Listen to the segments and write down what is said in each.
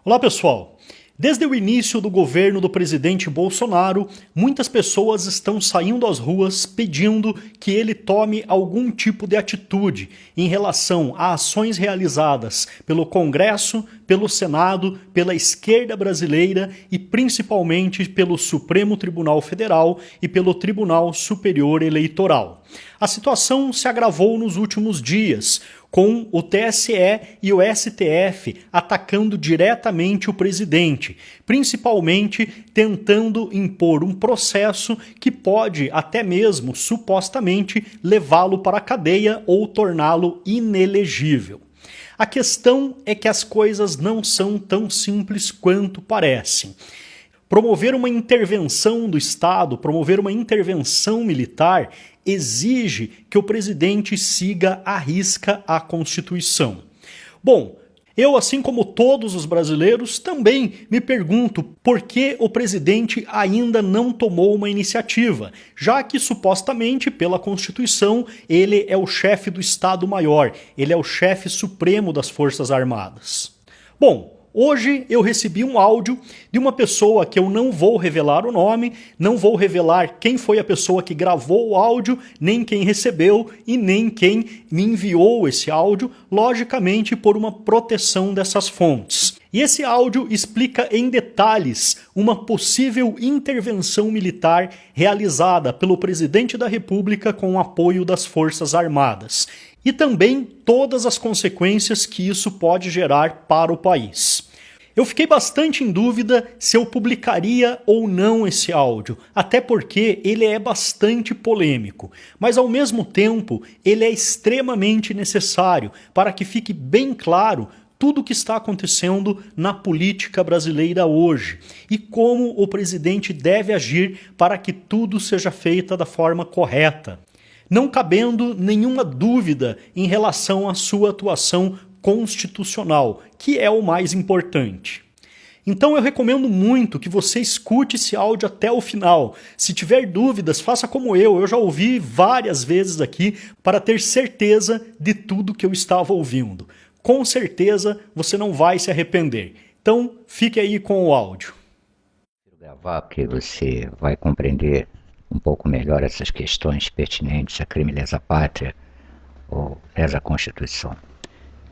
Olá, pessoal! Desde o início do governo do presidente Bolsonaro, muitas pessoas estão saindo às ruas pedindo que ele tome algum tipo de atitude em relação a ações realizadas pelo Congresso, pelo Senado, pela esquerda brasileira e principalmente pelo Supremo Tribunal Federal e pelo Tribunal Superior Eleitoral. A situação se agravou nos últimos dias, com o TSE e o STF atacando diretamente o presidente, principalmente tentando impor um processo que pode até mesmo, supostamente, levá-lo para a cadeia ou torná-lo inelegível. A questão é que as coisas não são tão simples quanto parecem. Promover uma intervenção do Estado, promover uma intervenção militar, exige que o presidente siga à risca a Constituição. Bom, eu, assim como todos os brasileiros, também me pergunto por que o presidente ainda não tomou uma iniciativa, já que supostamente, pela Constituição, ele é o chefe do Estado-Maior, ele é o chefe supremo das Forças Armadas. Bom, hoje eu recebi um áudio de uma pessoa que eu não vou revelar o nome, não vou revelar quem foi a pessoa que gravou o áudio, nem quem recebeu e nem quem me enviou esse áudio, logicamente por uma proteção dessas fontes. E esse áudio explica em detalhes uma possível intervenção militar realizada pelo presidente da República com o apoio das Forças Armadas. E também todas as consequências que isso pode gerar para o país. Eu fiquei bastante em dúvida se eu publicaria ou não esse áudio, até porque ele é bastante polêmico, mas ao mesmo tempo ele é extremamente necessário para que fique bem claro tudo o que está acontecendo na política brasileira hoje e como o presidente deve agir para que tudo seja feito da forma correta, não cabendo nenhuma dúvida em relação à sua atuação constitucional, que é o mais importante. Então eu recomendo muito que você escute esse áudio até o final. Se tiver dúvidas, faça como eu já ouvi várias vezes aqui para ter certeza de tudo que eu estava ouvindo. Com certeza você não vai se arrepender. Então fique aí com o áudio. Vou gravar porque você vai compreender um pouco melhor essas questões pertinentes a crime lesa pátria ou lesa Constituição,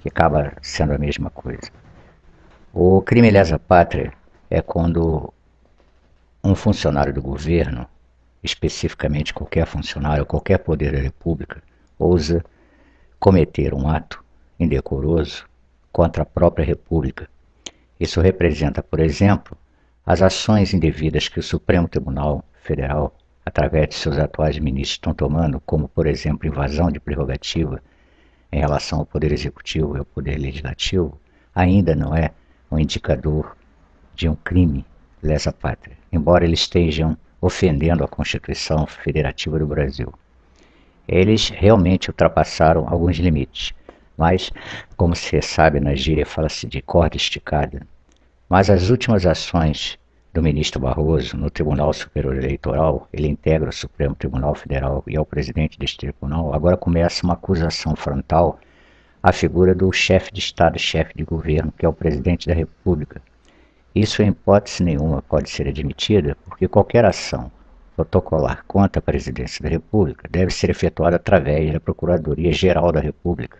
que acaba sendo a mesma coisa. O crime lesa pátria é quando um funcionário do governo, especificamente qualquer funcionário, qualquer poder da República, ousa cometer um ato indecoroso contra a própria República. Isso representa, por exemplo, as ações indevidas que o Supremo Tribunal Federal, através de seus atuais ministros, estão tomando, como, por exemplo, invasão de prerrogativa em relação ao Poder Executivo e ao Poder Legislativo, ainda não é um indicador de um crime lesa pátria, embora eles estejam ofendendo a Constituição Federativa do Brasil. Eles realmente ultrapassaram alguns limites, mas, como você sabe, na gíria fala-se de corda esticada. Mas as últimas ações do ministro Barroso no Tribunal Superior Eleitoral, ele integra o Supremo Tribunal Federal e é o presidente deste tribunal, agora começa uma acusação frontal à figura do chefe de Estado, chefe de governo, que é o presidente da República. Isso, em hipótese nenhuma, pode ser admitida, porque qualquer ação protocolar contra a presidência da República deve ser efetuada através da Procuradoria-Geral da República,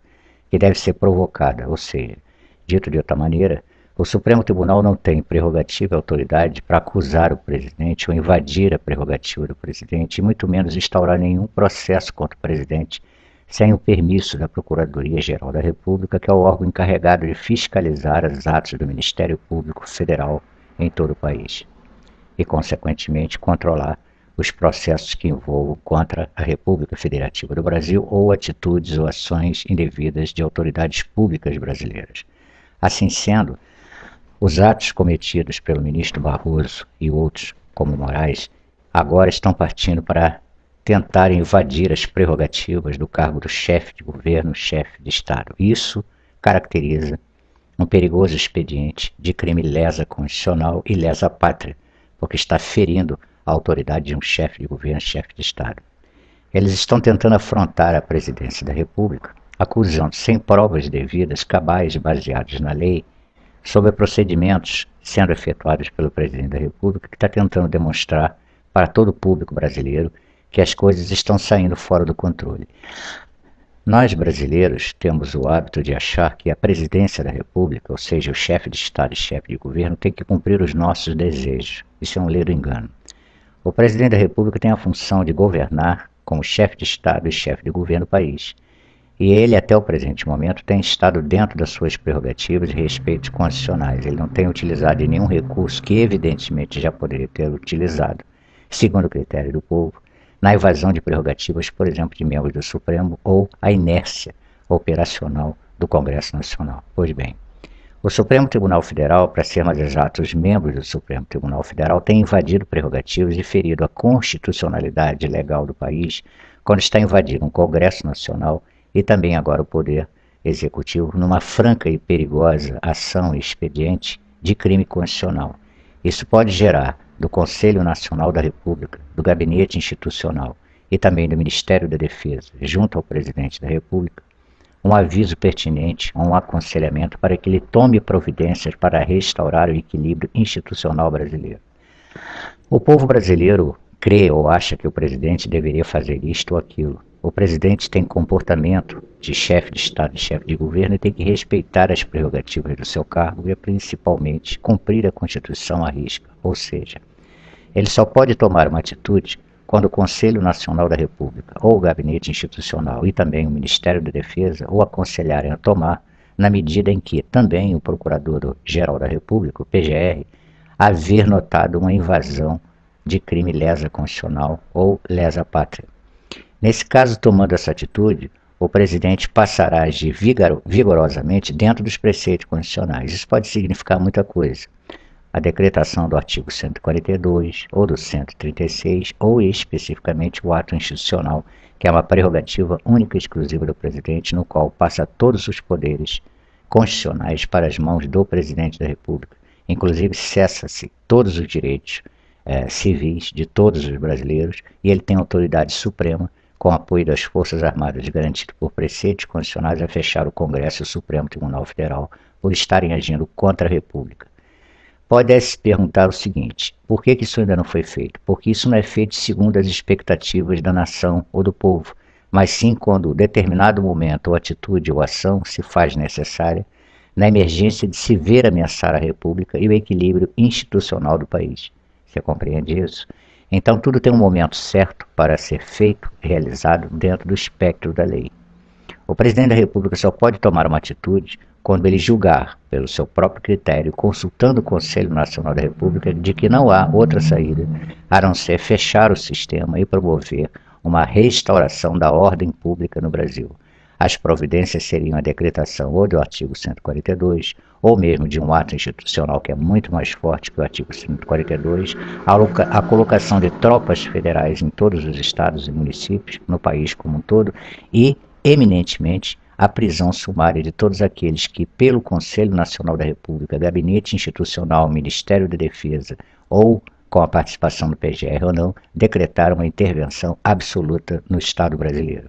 que deve ser provocada, ou seja, dito de outra maneira, o Supremo Tribunal não tem prerrogativa e autoridade para acusar o presidente ou invadir a prerrogativa do presidente, e muito menos instaurar nenhum processo contra o presidente sem o permisso da Procuradoria-Geral da República, que é o órgão encarregado de fiscalizar os atos do Ministério Público Federal em todo o país e, consequentemente, controlar os processos que envolvam contra a República Federativa do Brasil ou atitudes ou ações indevidas de autoridades públicas brasileiras. Assim sendo, os atos cometidos pelo ministro Barroso e outros, como Moraes, agora estão partindo para tentar invadir as prerrogativas do cargo do chefe de governo, chefe de Estado. Isso caracteriza um perigoso expediente de crime lesa constitucional e lesa pátria, porque está ferindo a autoridade de um chefe de governo, chefe de Estado. Eles estão tentando afrontar a presidência da República, acusando sem provas devidas, cabais, baseadas na lei, sobre procedimentos sendo efetuados pelo presidente da República, que está tentando demonstrar para todo o público brasileiro que as coisas estão saindo fora do controle. Nós, brasileiros, temos o hábito de achar que a presidência da República, ou seja, o chefe de Estado e chefe de governo, tem que cumprir os nossos desejos. Isso é um ledo engano. O presidente da República tem a função de governar como chefe de Estado e chefe de governo do país. E ele, até o presente momento, tem estado dentro das suas prerrogativas e respeitos constitucionais. Ele não tem utilizado nenhum recurso que, evidentemente, já poderia ter utilizado, segundo o critério do povo, na invasão de prerrogativas, por exemplo, de membros do Supremo ou a inércia operacional do Congresso Nacional. Pois bem, o Supremo Tribunal Federal, para ser mais exato, os membros do Supremo Tribunal Federal têm invadido prerrogativas e ferido a constitucionalidade legal do país quando está invadindo um Congresso Nacional e também agora o Poder Executivo numa franca e perigosa ação e expediente de crime constitucional. Isso pode gerar do Conselho Nacional da República, do Gabinete Institucional e também do Ministério da Defesa, junto ao Presidente da República, um aviso pertinente, um aconselhamento para que ele tome providências para restaurar o equilíbrio institucional brasileiro. O povo brasileiro crê ou acha que o presidente deveria fazer isto ou aquilo. O presidente tem comportamento de chefe de Estado e chefe de governo e tem que respeitar as prerrogativas do seu cargo e, principalmente, cumprir a Constituição à risca. Ou seja, ele só pode tomar uma atitude quando o Conselho Nacional da República, ou o Gabinete Institucional e também o Ministério da Defesa o aconselharem a tomar, na medida em que também o Procurador-Geral da República, o PGR, haver notado uma invasão de crime lesa constitucional ou lesa pátria. Nesse caso, tomando essa atitude, o presidente passará a agir vigorosamente dentro dos preceitos constitucionais. Isso pode significar muita coisa. A decretação do artigo 142 ou do 136, ou especificamente o ato institucional, que é uma prerrogativa única e exclusiva do presidente, no qual passa todos os poderes constitucionais para as mãos do presidente da República. Inclusive, cessa-se todos os direitos civis de todos os brasileiros e ele tem autoridade suprema, com apoio das Forças Armadas, garantido por preceitos constitucionais, a fechar o Congresso e o Supremo Tribunal Federal por estarem agindo contra a República. Pode se perguntar o seguinte: por que isso ainda não foi feito? Porque isso não é feito segundo as expectativas da nação ou do povo, mas sim quando determinado momento ou atitude ou ação se faz necessária na emergência de se ver ameaçar a República e o equilíbrio institucional do país. Você compreende isso? Então tudo tem um momento certo para ser feito, realizado dentro do espectro da lei. O presidente da República só pode tomar uma atitude quando ele julgar, pelo seu próprio critério, consultando o Conselho Nacional da República, de que não há outra saída a não ser fechar o sistema e promover uma restauração da ordem pública no Brasil. As providências seriam a decretação ou do artigo 142, ou mesmo de um ato institucional que é muito mais forte que o artigo 142, a colocação de tropas federais em todos os estados e municípios, no país como um todo, e, eminentemente, a prisão sumária de todos aqueles que, pelo Conselho Nacional da República, Gabinete Institucional, Ministério da Defesa, ou com a participação do PGR ou não, decretaram uma intervenção absoluta no Estado brasileiro.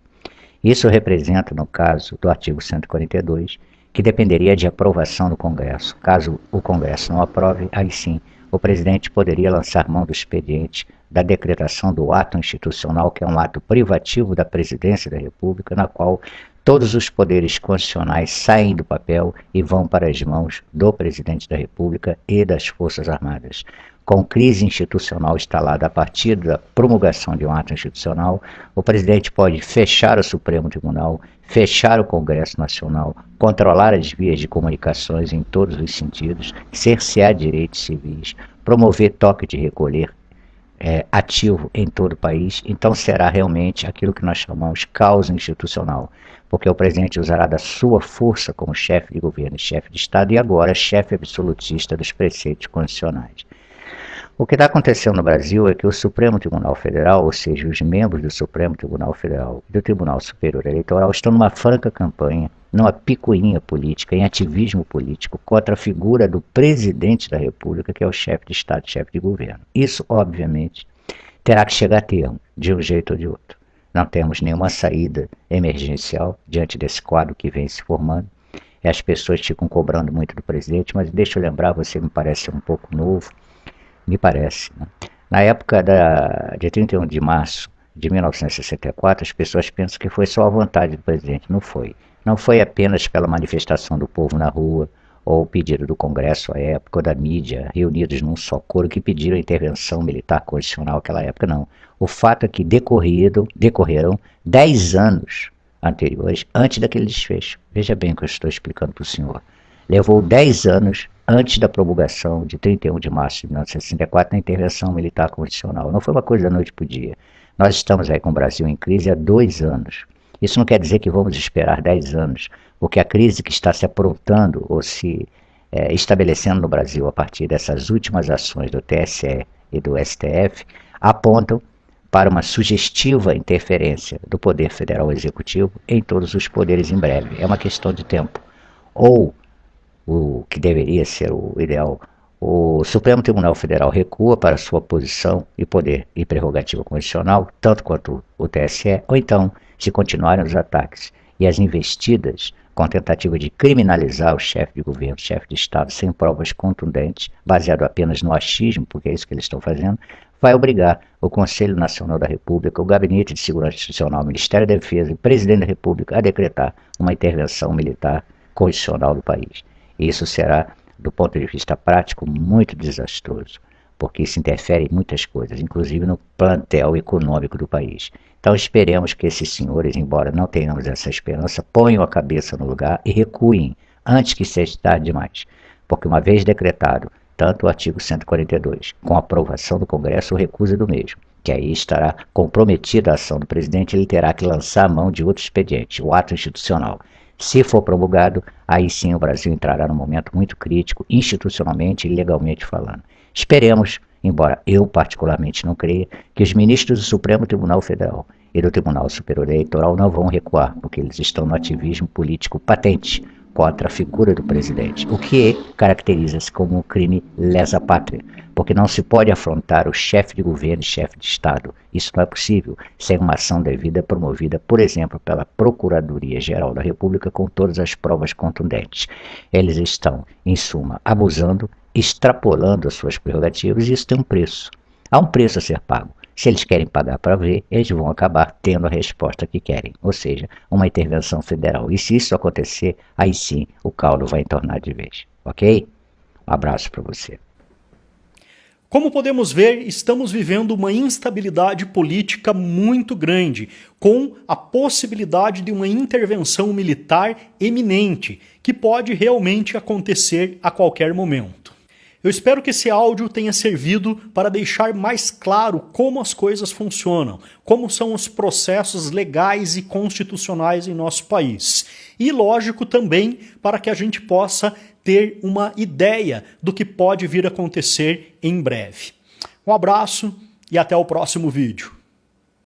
Isso representa, no caso do artigo 142, que dependeria de aprovação do Congresso. Caso o Congresso não aprove, aí sim, o presidente poderia lançar mão do expediente da decretação do ato institucional, que é um ato privativo da presidência da República, na qual todos os poderes constitucionais saem do papel e vão para as mãos do presidente da República e das Forças Armadas. Com crise institucional instalada a partir da promulgação de um ato institucional, o presidente pode fechar o Supremo Tribunal, fechar o Congresso Nacional, controlar as vias de comunicações em todos os sentidos, cercear direitos civis, promover toque de recolher ativo em todo o país. Então será realmente aquilo que nós chamamos caos institucional, porque o presidente usará da sua força como chefe de governo e chefe de Estado e agora chefe absolutista dos preceitos constitucionais. O que está acontecendo no Brasil é que o Supremo Tribunal Federal, ou seja, os membros do Supremo Tribunal Federal e do Tribunal Superior Eleitoral, estão numa franca campanha, numa picuinha política, em ativismo político, contra a figura do presidente da República, que é o chefe de Estado e chefe de governo. Isso, obviamente, terá que chegar a termo, de um jeito ou de outro. Não temos nenhuma saída emergencial diante desse quadro que vem se formando. e as pessoas ficam cobrando muito do presidente, mas deixa eu lembrar, você me parece um pouco novo, me parece, né? Na época de 31 de março de 1964, as pessoas pensam que foi só a vontade do presidente. Não foi. Não foi apenas pela manifestação do povo na rua, ou o pedido do Congresso à época, ou da mídia, reunidos num só coro, que pediram a intervenção militar constitucional naquela época, não. O fato é que decorreram 10 anos anteriores, antes daquele desfecho. Veja bem o que eu estou explicando para o senhor. Levou 10 anos antes da promulgação de 31 de março de 1964 na intervenção militar constitucional. Não foi uma coisa da noite para o dia. Nós estamos aí com o Brasil em crise há 2 anos. Isso não quer dizer que vamos esperar 10 anos, porque a crise que está se aprontando ou se estabelecendo no Brasil a partir dessas últimas ações do TSE e do STF apontam para uma sugestiva interferência do Poder Federal Executivo em todos os poderes em breve. É uma questão de tempo. Ou o que deveria ser o ideal, o Supremo Tribunal Federal recua para sua posição e poder e prerrogativa constitucional, tanto quanto o TSE, ou então, se continuarem os ataques e as investidas com a tentativa de criminalizar o chefe de governo, chefe de Estado, sem provas contundentes, baseado apenas no achismo, porque é isso que eles estão fazendo, vai obrigar o Conselho Nacional da República, o Gabinete de Segurança Institucional, o Ministério da Defesa e o Presidente da República a decretar uma intervenção militar constitucional do país. Isso será, do ponto de vista prático, muito desastroso, porque isso interfere em muitas coisas, inclusive no plantel econômico do país. Então esperemos que esses senhores, embora não tenhamos essa esperança, ponham a cabeça no lugar e recuem antes que seja tarde demais. Porque uma vez decretado, tanto o artigo 142, com a aprovação do Congresso, o recusa do mesmo, que aí estará comprometida a ação do presidente, ele terá que lançar a mão de outro expediente, o ato institucional. Se for promulgado, aí sim o Brasil entrará num momento muito crítico, institucionalmente e legalmente falando. Esperemos, embora eu particularmente não creia, que os ministros do Supremo Tribunal Federal e do Tribunal Superior Eleitoral não vão recuar, porque eles estão no ativismo político patente contra a figura do presidente, o que caracteriza-se como um crime lesa pátria, porque não se pode afrontar o chefe de governo e chefe de Estado. Isso não é possível sem uma ação devida promovida, por exemplo, pela Procuradoria-Geral da República com todas as provas contundentes. Eles estão, em suma, abusando, extrapolando as suas prerrogativas e isso tem um preço. Há um preço a ser pago. Se eles querem pagar para ver, eles vão acabar tendo a resposta que querem, ou seja, uma intervenção federal. E se isso acontecer, aí sim o caldo vai entornar de vez. Ok? Um abraço para você. Como podemos ver, estamos vivendo uma instabilidade política muito grande, com a possibilidade de uma intervenção militar eminente, que pode realmente acontecer a qualquer momento. Eu espero que esse áudio tenha servido para deixar mais claro como as coisas funcionam, como são os processos legais e constitucionais em nosso país. E, lógico, também para que a gente possa ter uma ideia do que pode vir a acontecer em breve. Um abraço e até o próximo vídeo.